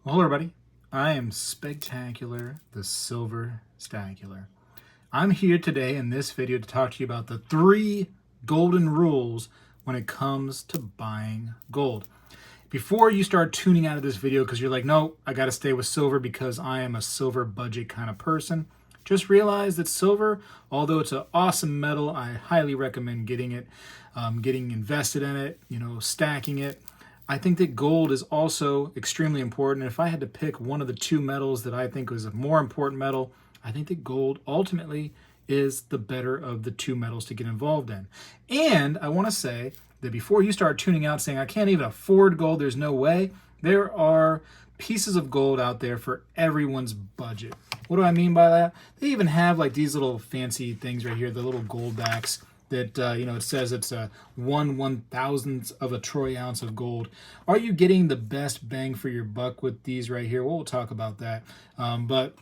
Well, hello everybody. I am Spegtacular, the Silver Stacular. I'm here today in this video to talk to you about the 3 golden rules when it comes to buying gold. Before you start tuning out of this video because you're like, no, I got to stay with silver because I am a silver budget kind of person, just realize that silver, although it's an awesome metal, I highly recommend getting it, getting invested in it, stacking it. I think that gold is also extremely important. If I had to pick one of the 2 metals that I think was a more important metal, I think that gold ultimately is the better of the 2 metals to get involved in. And I want to say that before you start tuning out saying, I can't even afford gold, there's no way, there are pieces of gold out there for everyone's budget. What do I mean by that? They even have like these little fancy things right here, the little gold backs that, it says it's a 1/1000th of a troy ounce of gold. Are you getting the best bang for your buck with these right here? Well, we'll talk about that. But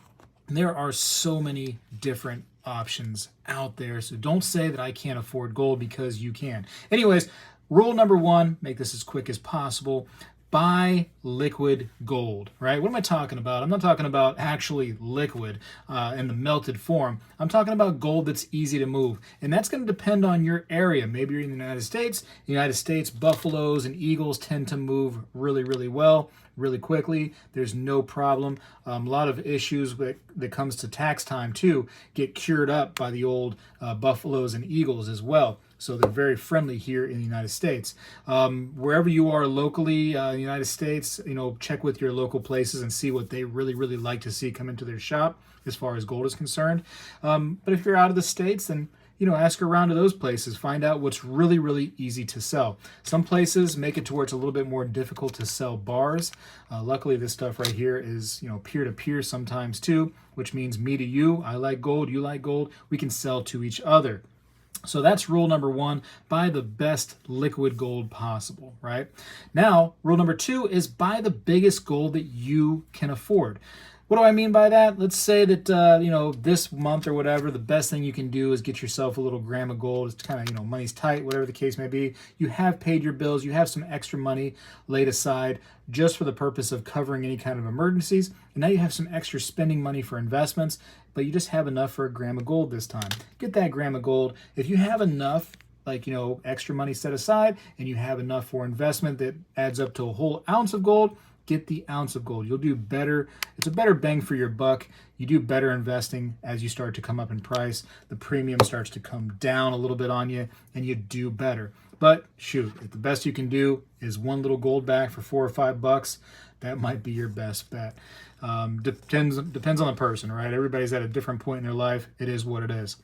there are so many different options out there. So don't say that I can't afford gold because you can. Anyways, rule number 1, make this as quick as possible. Buy liquid gold, right? What am I talking about? I'm not talking about actually liquid in the melted form. I'm talking about gold that's easy to move. And that's going to depend on your area. Maybe you're in the United States. The United States, buffaloes and eagles tend to move really, really well, really quickly. There's no problem. A lot of issues that comes to tax time too get cured up by the old buffaloes and eagles as well. So they're very friendly here in the United States. Wherever you are locally in the United States, check with your local places and see what they really, really like to see come into their shop as far as gold is concerned. But if you're out of the States, then ask around to those places. Find out what's really, really easy to sell. Some places make it to where it's a little bit more difficult to sell bars. Luckily, this stuff right here is, peer-to-peer sometimes too, which means me to you. I like gold, you like gold. We can sell to each other. So that's rule number 1, buy the best liquid gold possible, right? Now, rule number 2 is buy the biggest gold that you can afford. What do I mean by that? Let's say that, this month or whatever, the best thing you can do is get yourself a little gram of gold. It's kind of, money's tight, whatever the case may be. You have paid your bills. You have some extra money laid aside just for the purpose of covering any kind of emergencies. And now you have some extra spending money for investments, but you just have enough for a gram of gold this time. Get that gram of gold. If you have enough, extra money set aside, and you have enough for investment that adds up to a whole ounce of gold, get the ounce of gold. You'll do better. It's a better bang for your buck. You do better investing as you start to come up in price. The premium starts to come down a little bit on you, and you do better. But shoot, if the best you can do is one little gold back for $4 or $5, that might be your best bet. Depends on the person, right? Everybody's at a different point in their life. It is what it is.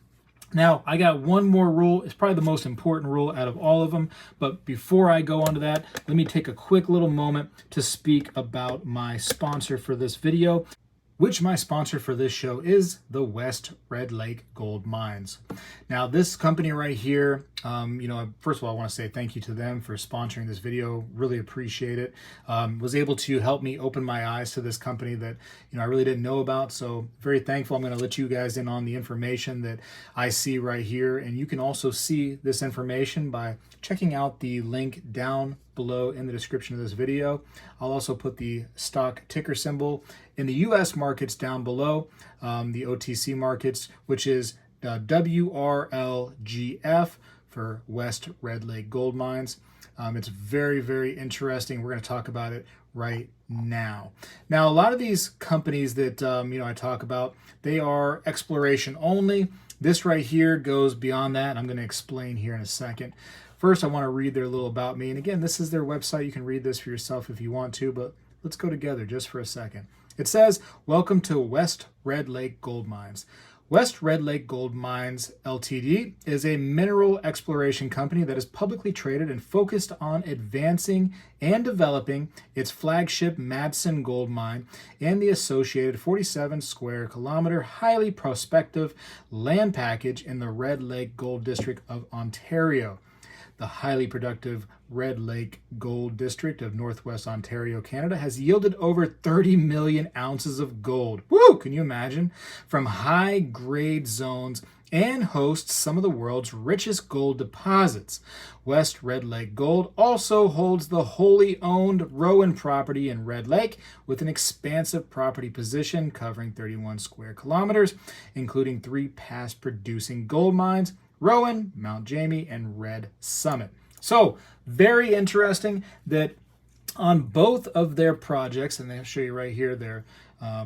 Now, I got one more rule. It's probably the most important rule out of all of them. But before I go on to that, let me take a quick little moment to speak about my sponsor for this video, which my sponsor for this show is the West Red Lake Gold Mines. Now, this company right here, first of all, I want to say thank you to them for sponsoring this video. Really appreciate it. Was able to help me open my eyes to this company that, I really didn't know about. So very thankful. I'm going to let you guys in on the information that I see right here. And you can also see this information by checking out the link down below in the description of this video. I'll also put the stock ticker symbol in the U.S. markets down below, the OTC markets, which is WRLGF for West Red Lake Gold Mines. It's very, very interesting. We're going to talk about it right now. Now, a lot of these companies that I talk about, they are exploration only. This right here goes beyond that. I'm going to explain here in a second. First, I want to read their little about me. And again, this is their website. You can read this for yourself if you want to, but let's go together just for a second. It says, welcome to West Red Lake Gold Mines. West Red Lake Gold Mines Ltd. is a mineral exploration company that is publicly traded and focused on advancing and developing its flagship Madison gold mine and the associated 47 square kilometer highly prospective land package in the Red Lake Gold District of Ontario. The highly productive Red Lake Gold District of Northwest Ontario, Canada, has yielded over 30 million ounces of gold. Woo! Can you imagine? From high-grade zones and hosts some of the world's richest gold deposits. West Red Lake Gold also holds the wholly owned Rowan property in Red Lake, with an expansive property position covering 31 square kilometers, including 3 past producing gold mines: Rowan, Mount Jamie, and Red Summit. So, very interesting that on both of their projects, and I'll show you right here, their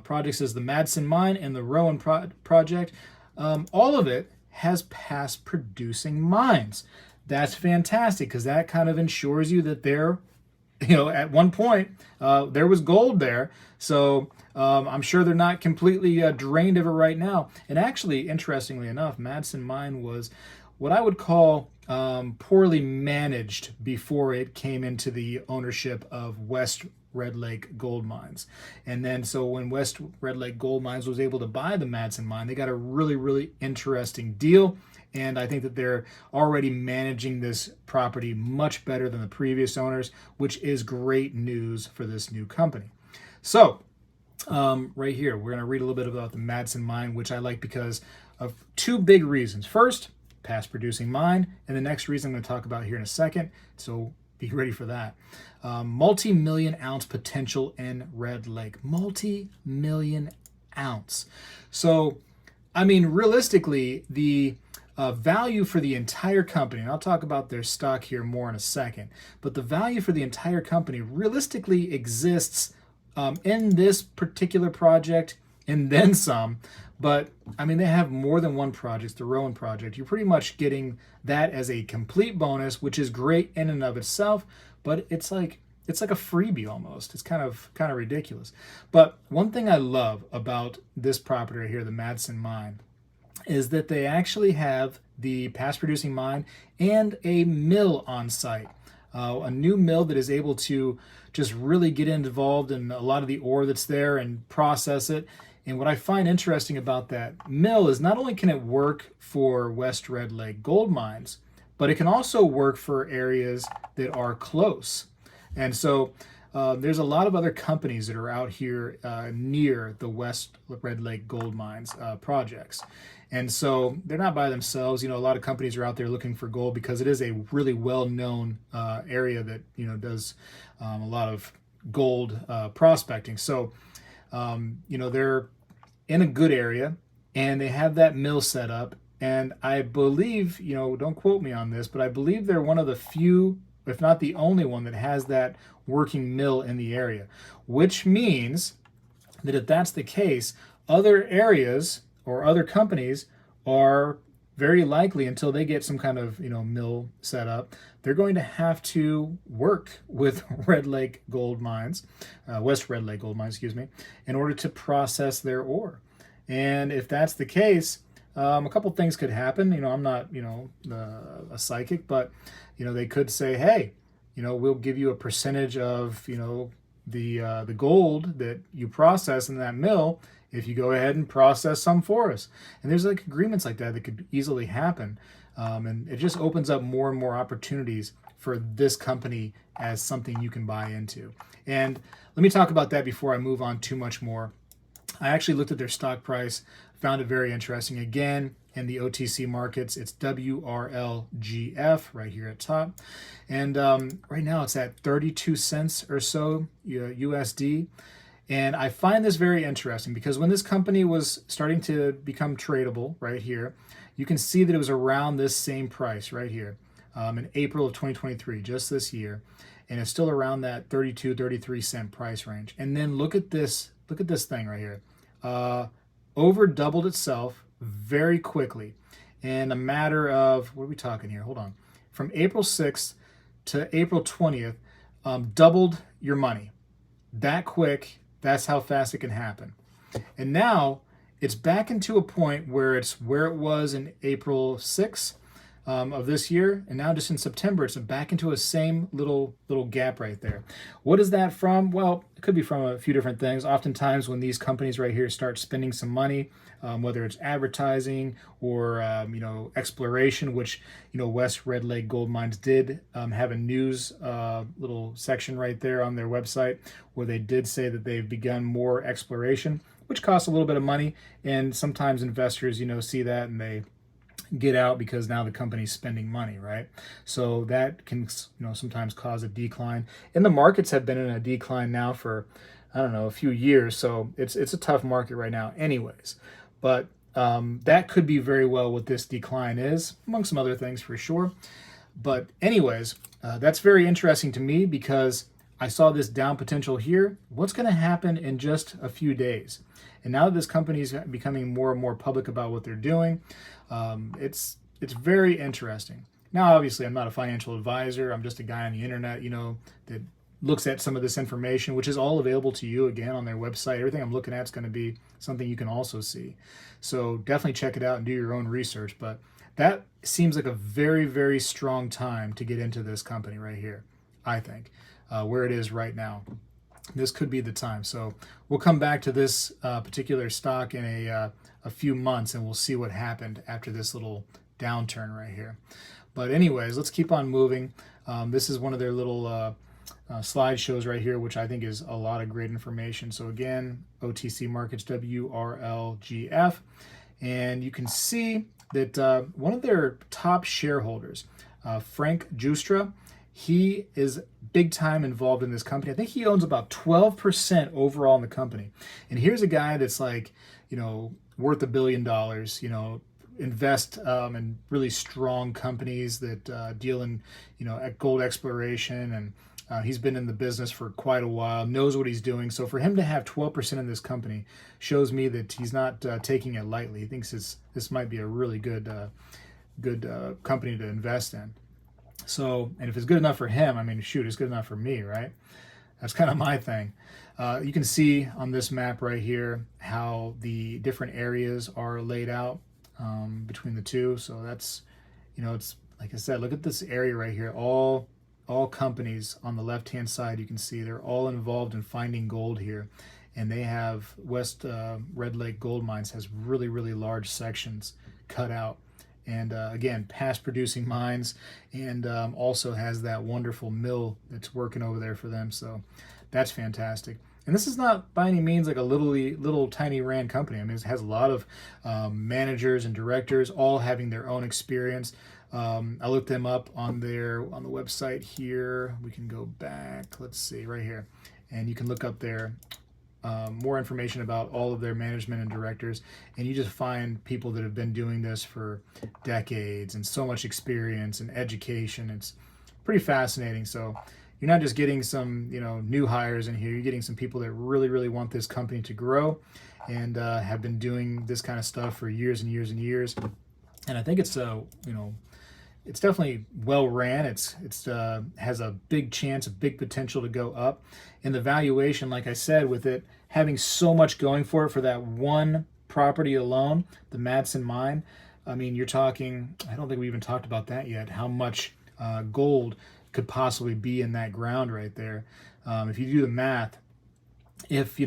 projects is the Madison Mine and the Rowan project. All of it has past producing mines. That's fantastic, because that kind of ensures you that they're, at one point there was gold there. So I'm sure they're not completely drained of it right now. And actually, interestingly enough, Madison Mine was what I would call poorly managed before it came into the ownership of West Red Lake Gold Mines. And then so when West Red Lake Gold Mines was able to buy the Madison Mine, they got a really, really interesting deal. And I think that they're already managing this property much better than the previous owners, which is great news for this new company. So right here, we're going to read a little bit about the Madison Mine, which I like because of 2 big reasons. First, past producing mine, and the next reason I'm going to talk about here in a second, so be ready for that. Multi-million ounce potential in Red Lake. Multi-million ounce. So, I mean, realistically, the value for the entire company, and I'll talk about their stock here more in a second, but the value for the entire company realistically exists in this particular project and then some. But I mean, they have more than one project, the Rowan project. You're pretty much getting that as a complete bonus, which is great in and of itself, but it's like a freebie almost. It's kind of ridiculous. But one thing I love about this property right here, the Madison Mine, is that they actually have the past producing mine and a mill on site. A new mill that is able to just really get involved in a lot of the ore that's there and process it. And what I find interesting about that mill is not only can it work for West Red Lake Gold Mines, but it can also work for areas that are close. And so there's a lot of other companies that are out here near the West Red Lake Gold Mines projects. And so they're not by themselves. A lot of companies are out there looking for gold because it is a really well-known area that, does a lot of gold prospecting. So, they're in a good area and they have that mill set up. And I believe, don't quote me on this, but I believe they're one of the few, if not the only one, that has that working mill in the area, which means that if that's the case, other areas or other companies are very likely, until they get some kind of mill set up, they're going to have to work with Red Lake Gold Mines, West Red Lake Gold Mines, excuse me, in order to process their ore. And if that's the case, a couple things could happen. I'm not a psychic, but they could say, hey, we'll give you a percentage of the gold that you process in that mill if you go ahead and process some for us. And there's like agreements like that could easily happen. And it just opens up more and more opportunities for this company as something you can buy into. And let me talk about that before I move on too much more. I actually looked at their stock price, found it very interesting. Again, in the OTC markets, it's WRLGF right here at top. And right now it's at 32 cents or so USD. And I find this very interesting because when this company was starting to become tradable right here, you can see that it was around this same price right here in April of 2023, just this year. And it's still around that 32, 33 cent price range. And then look at this thing right here. Over doubled itself very quickly in a matter of, what are we talking here? Hold on. From April 6th to April 20th, doubled your money. That quick. That's how fast it can happen. And now it's back into a point where it's where it was in April 6th of this year. And now just in September, it's back into a same little gap right there. What is that from? Well, it could be from a few different things. Oftentimes when these companies right here start spending some money, whether it's advertising or exploration, which West Red Lake Gold Mines did have a news little section right there on their website where they did say that they've begun more exploration, which costs a little bit of money, and sometimes investors see that and they get out because now the company's spending money, right? So that can, sometimes cause a decline. And the markets have been in a decline now for, I don't know, a few years. So it's a tough market right now anyways. But that could be very well what this decline is, among some other things for sure. But anyways, that's very interesting to me because I saw this down potential here. What's going to happen in just a few days? And now that this company is becoming more and more public about what they're doing, it's very interesting. Now, obviously, I'm not a financial advisor. I'm just a guy on the internet, that looks at some of this information, which is all available to you again on their website. Everything I'm looking at is going to be something you can also see. So definitely check it out and do your own research. But that seems like a very, very strong time to get into this company right here, I think, where it is right now. This could be the time. So we'll come back to this particular stock in a few months, and we'll see what happened after this little downturn right here. But anyways, let's keep on moving. This is one of their little slideshows right here, which I think is a lot of great information. So again, OTC Markets, WRLGF. And you can see that one of their top shareholders, Frank Justra, he is big time involved in this company. I think he owns about 12% overall in the company. And here's a guy that's like, worth $1 billion, invest in really strong companies that deal in, at gold exploration. And he's been in the business for quite a while, knows what he's doing. So for him to have 12% in this company shows me that he's not taking it lightly. He thinks this might be a really good company to invest in. So, and if it's good enough for him, I mean, shoot, it's good enough for me, right? That's kind of my thing. You can see on this map right here how the different areas are laid out between the two. So that's, it's like I said, look at this area right here. All companies on the left-hand side, you can see they're all involved in finding gold here. And they have West Red Lake Gold Mines has really, really large sections cut out. And again, past producing mines, and also has that wonderful mill that's working over there for them. So that's fantastic. And this is not by any means like a little tiny ran company. I mean, it has a lot of managers and directors all having their own experience. I looked them up on the website here. We can go back. Let's see right here, and you can look up there. More information about all of their management and directors, and you just find people that have been doing this for decades and so much experience and education. It's pretty fascinating. So you're not just getting some new hires in here, you're getting some people that really, really want this company to grow and have been doing this kind of stuff for years and years and years. And I think it's it's definitely well ran. It's has a big chance, a big potential to go up. And the valuation, like I said, with it having so much going for it for that one property alone, the Madison Mine, I mean, you're talking, I don't think we even talked about that yet, how much gold could possibly be in that ground right there. If you do the math, if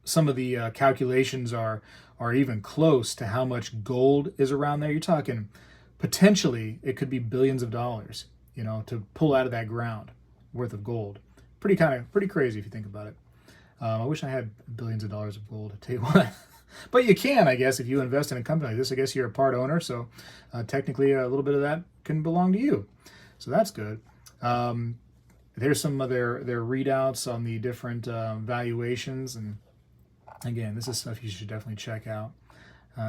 some of the calculations are even close to how much gold is around there, you're talking potentially it could be billions of dollars, to pull out of that ground worth of gold. Pretty crazy if you think about it. I wish I had billions of dollars of gold, I tell you what. But you can, I guess, if you invest in a company like this. I guess you're a part owner, so technically a little bit of that can belong to you. So that's good. There's some of their readouts on the different valuations. And again, this is stuff you should definitely check out.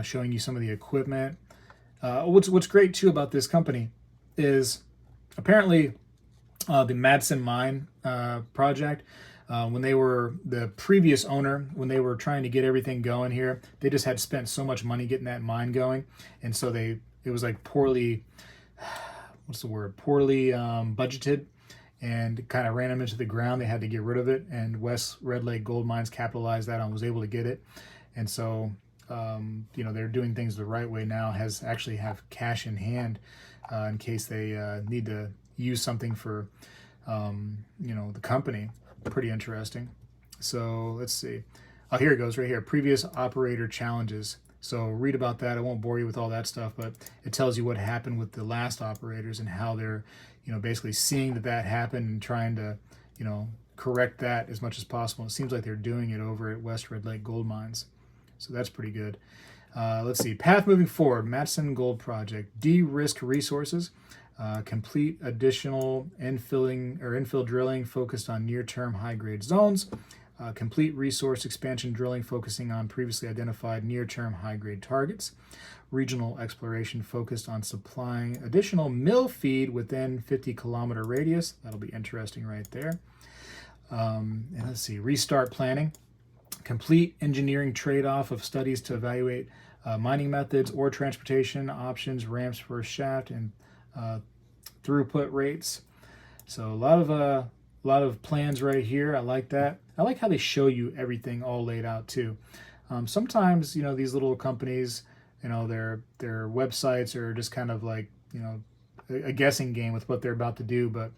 Showing you some of the equipment. What's great too about this company is apparently the Madison Mine project, when they were the previous owner, when they were trying to get everything going here, they just had spent so much money getting that mine going, and so it was like poorly budgeted, and kind of ran them into the ground. They had to get rid of it, and West Red Lake Gold Mines capitalized that and was able to get it. And so they're doing things the right way now, have cash in hand in case they need to use something for the company. Pretty interesting. So let's see. Oh, here it goes right here. Previous operator challenges. So read about that. I won't bore you with all that stuff, but it tells you what happened with the last operators and how they're basically seeing that happened and trying to correct that as much as possible. It seems like they're doing it over at West Red Lake Gold Mines. So that's pretty good. Let's see. Path moving forward. Madison Gold Project. De-risk resources. Complete additional infill drilling focused on near-term high-grade zones. Complete resource expansion drilling focusing on previously identified near-term high-grade targets. Regional exploration focused on supplying additional mill feed within 50-kilometer radius. That'll be interesting right there. And let's see, restart planning. Complete engineering trade-off of studies to evaluate mining methods, ore transportation options, ramps for shaft, and throughput rates. So a lot of plans right here. I like that. I like how they show you everything all laid out too. Sometimes, you know, these little companies, you know, their websites are just kind of like, you know, a guessing game with what they're about to do. But,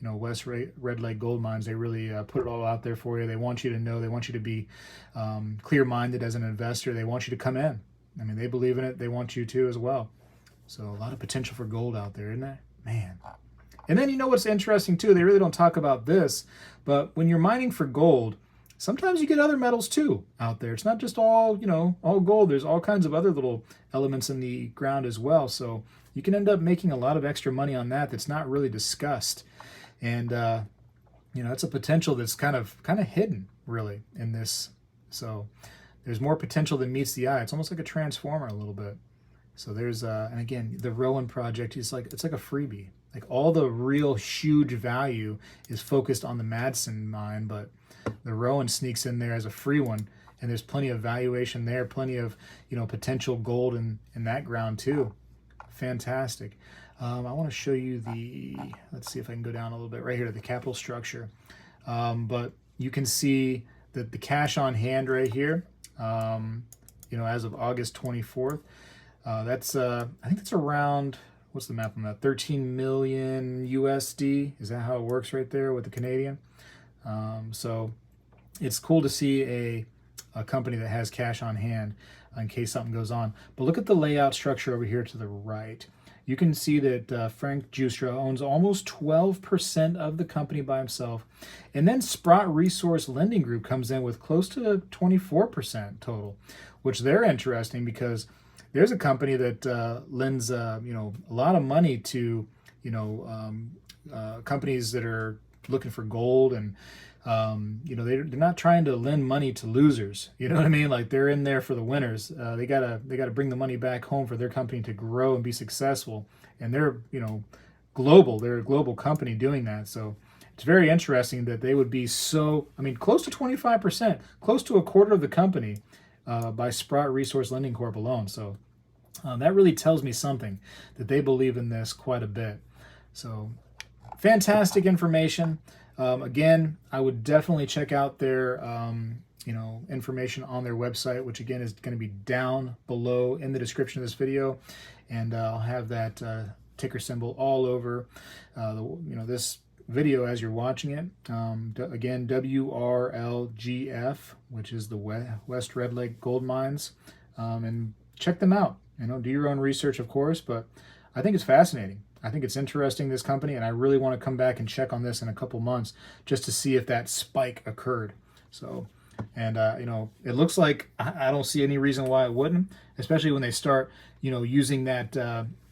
you know, West Red Lake Gold Mines, they really put it all out there for you. They want you to know. They want you to be clear-minded as an investor. They want you to come in. I mean, they believe in it. They want you to as well. So a lot of potential for gold out there, isn't there? Man. And then, you know what's interesting too? They really don't talk about this, but when you're mining for gold, sometimes you get other metals too out there. It's not just all, you know, all gold. There's all kinds of other little elements in the ground as well. So you can end up making a lot of extra money on that that's not really discussed. And, you know, it's a potential that's kind of hidden really in this. So there's more potential than meets the eye. It's almost like a transformer a little bit. So there's, and again, the Rowan project is like, it's like a freebie. Like all the real huge value is focused on the Madison mine, but the Rowan sneaks in there as a free one, and there's plenty of valuation there, plenty of, you know, potential gold in that ground too. Fantastic. I want to show you the, let's see if I can go down a little bit right here to the capital structure. But you can see that the cash on hand right here, you know, as of August 24th, that's, I think that's around, what's the math on that? 13 million USD. Is that how it works right there with the Canadian? So it's cool to see a company that has cash on hand in case something goes on. But look at the layout structure over here to the right. You can see that Frank Justra owns almost 12% of the company by himself. And then Sprott Resource Lending Group comes in with close to 24% total, which they're interesting because there's a company that lends you know, a lot of money to, you know, companies that are looking for gold, and you know, they're not trying to lend money to losers. You know what I mean? Like they're in there for the winners. They gotta bring the money back home for their company to grow and be successful. And they're, you know, global. They're a global company doing that. So it's very interesting that they would be so, I mean, close to 25%, close to a quarter of the company by Sprott Resource Lending Corp alone. So that really tells me something, that they believe in this quite a bit. So fantastic information. Again, I would definitely check out their you know, information on their website, which again is going to be down below in the description of this video, and I'll have that ticker symbol all over you know, this video as you're watching it. Again, WRLGF, which is the West Red Lake Gold Mines, and check them out. You know, do your own research, of course, but I think it's fascinating. I think it's interesting, this company, and I really want to come back and check on this in a couple months just to see if that spike occurred. So, and you know, it looks like I don't see any reason why it wouldn't, especially when they start, you know, using that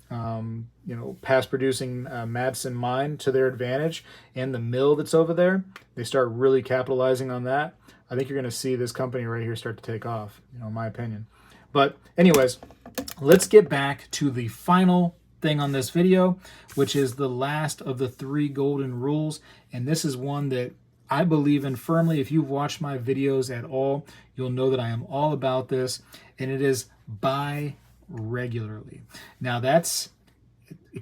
you know, past producing Madison Mine to their advantage, and the mill that's over there, they start really capitalizing on that. I think you're going to see this company right here start to take off, you know, in my opinion. But anyways, let's get back to the final thing on this video, which is the last of the 3 golden rules. And this is one that I believe in firmly. If you've watched my videos at all, you'll know that I am all about this, and it is buy regularly. Now it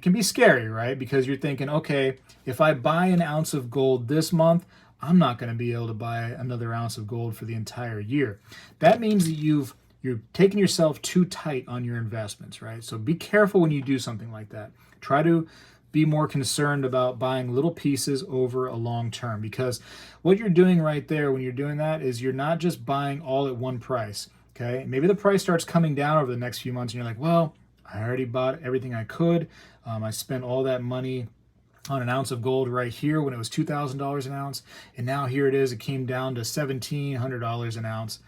can be scary, right? Because you're thinking, okay, if I buy an ounce of gold this month, I'm not going to be able to buy another ounce of gold for the entire year. That means that you're taking yourself too tight on your investments, right? So be careful when you do something like that. Try to be more concerned about buying little pieces over a long term, because what you're doing right there when you're doing that is you're not just buying all at one price, okay? Maybe the price starts coming down over the next few months and you're like, well, I already bought everything I could. I spent all that money on an ounce of gold right here when it was $2,000 an ounce, and now here it is, it came down to $1,700 an ounce.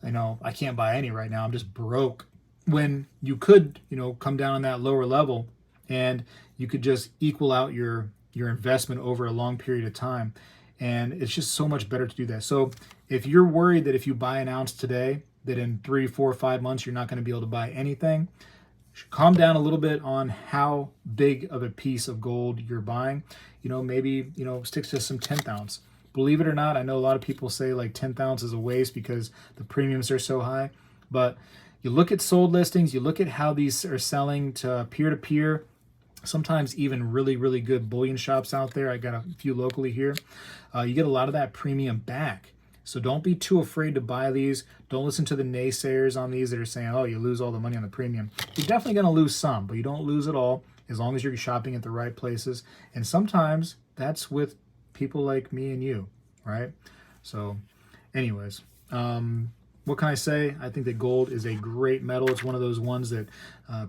You know, I can't buy any right now. I'm just broke. when you could, come down on that lower level and you could just equal out your investment over a long period of time. And it's just so much better to do that. So if you're worried that if you buy an ounce today, that in 3, 4, 5 months, you're not going to be able to buy anything, calm down a little bit on how big of a piece of gold you're buying. Maybe, stick to some 10th ounce. Believe it or not, I know a lot of people say like 10th ounce is a waste because the premiums are so high. But you look at sold listings, you look at how these are selling to peer-to-peer, sometimes even really, really good bullion shops out there. I got a few locally here. You get a lot of that premium back. So don't be too afraid to buy these. Don't listen to the naysayers on these that are saying, oh, you lose all the money on the premium. You're definitely going to lose some, but you don't lose it all as long as you're shopping at the right places. And sometimes that's with people like me and you, right? So anyways, what can I say? I think that gold is a great metal. It's one of those ones that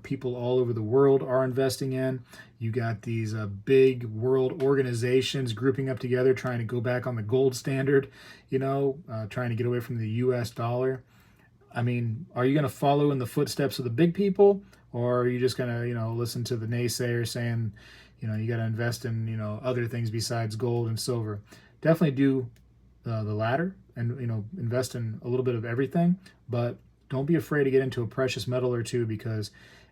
people all over the world are investing in. You got these big world organizations grouping up together, trying to go back on the gold standard, trying to get away from the US dollar. I mean, are you going to follow in the footsteps of the big people, or are you just going to, listen to the naysayers saying, you got to invest in, other things besides gold and silver? Definitely do the latter and, invest in a little bit of everything, but don't be afraid to get into a precious metal or two because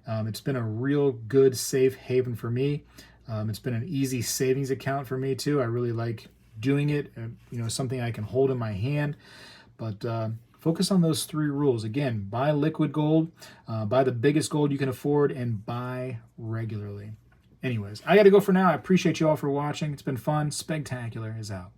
it's been a real good safe haven for me. It's been an easy savings account for me too. I really like doing it, something I can hold in my hand. But focus on those 3 rules. Again, buy liquid gold, buy the biggest gold you can afford, and buy regularly. Anyways, I got to go for now. I appreciate you all for watching. It's been fun. Spegtacular is out.